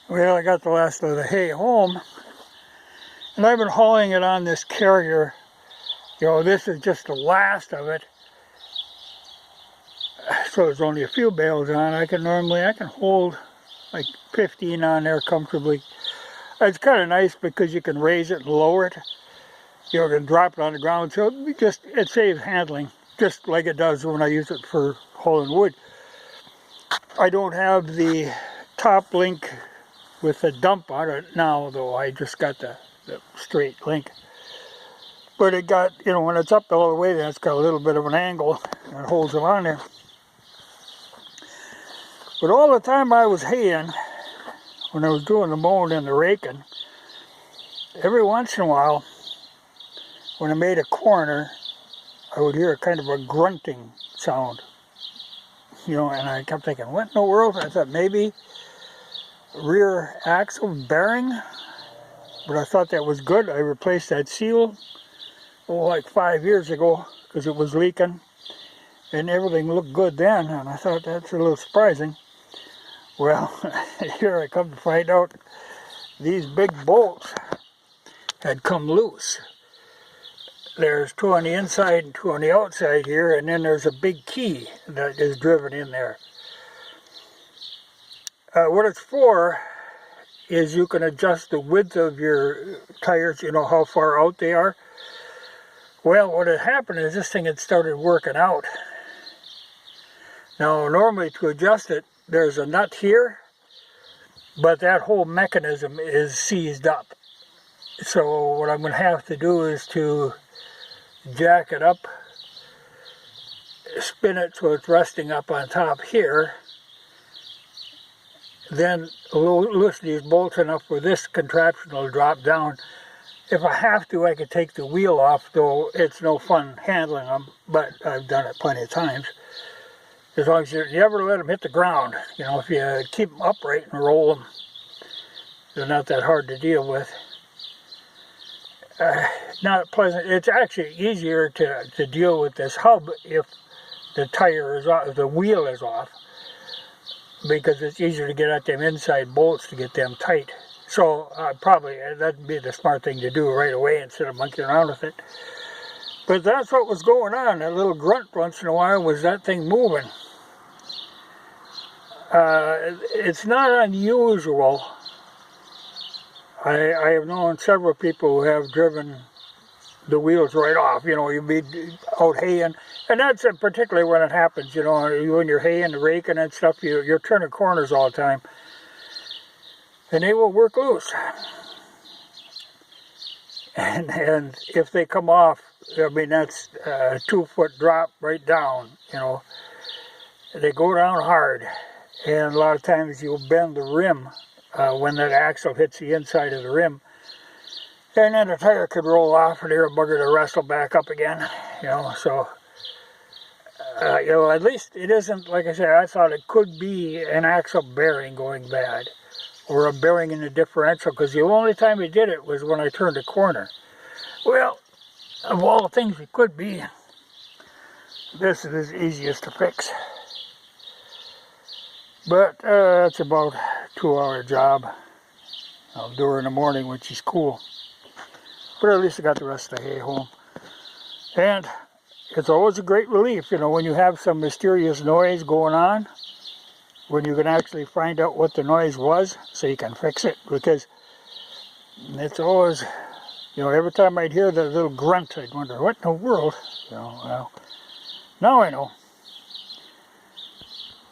Well, I got the last of the hay home, and I've been hauling it on this carrier. You know, this is just the last of it. So there's only a few bales on. I can hold like 15 on there comfortably. It's kind of nice because you can raise it and lower it. You can drop it on the ground, so it saves handling, just like it does when I use it for hauling wood. I don't have the top link with the dump on it now, though. I just got the straight link. But it got, you know, when it's up all the way, then it's got a little bit of an angle and it holds it on there. But all the time I was haying, when I was doing the mowing and the raking, every once in a while, when I made a corner, I would hear kind of a grunting sound. You know, and I kept thinking, what in the world? I thought maybe rear axle bearing, but I thought that was good. I replaced that seal, like 5 years ago, because it was leaking, and everything looked good then, and I thought that's a little surprising. Well, here I come to find out these big bolts had come loose. There's two on the inside and two on the outside here, and then there's a big key that is driven in there. What it's for is you can adjust the width of your tires, you know, how far out they are. Well, what had happened is this thing had started working out. Now, normally to adjust it, there's a nut here, but that whole mechanism is seized up. So what I'm going to have to do is to jack it up, spin it so it's resting up on top here, then loosen these bolts enough where this contraption will drop down. If I have to, I could take the wheel off, though it's no fun handling them, but I've done it plenty of times. As long as you never let them hit the ground. You know, if you keep them upright and roll them, they're not that hard to deal with. Not pleasant. It's actually easier to deal with this hub if the tire is off, if the wheel is off, because it's easier to get at them inside bolts to get them tight. So probably that'd be the smart thing to do right away instead of monkeying around with it. But that's what was going on. That little grunt once in a while was that thing moving. It's not unusual. I have known several people who have driven the wheels right off. You know, you'd be out haying, and that's particularly when it happens. You know, when you're haying, raking and stuff, you're turning corners all the time, and they will work loose. And if they come off, I mean, that's a 2-foot drop right down. You know, they go down hard, and a lot of times you'll bend the rim. When that axle hits the inside of the rim, and then the tire could roll off and they're a bugger to wrestle back up again, you know. So you know, at least it isn't, like I said, I thought it could be an axle bearing going bad, or a bearing in the differential, because the only time it did it was when I turned a corner. Well, of all the things it could be, this is the easiest to fix. But it's about a 2-hour job. I'll do her in the morning when she's cool. But at least I got the rest of the hay home. And it's always a great relief, you know, when you have some mysterious noise going on, when you can actually find out what the noise was so you can fix it. Because it's always, you know, every time I'd hear that little grunt, I'd wonder, what in the world? You know, well, now I know.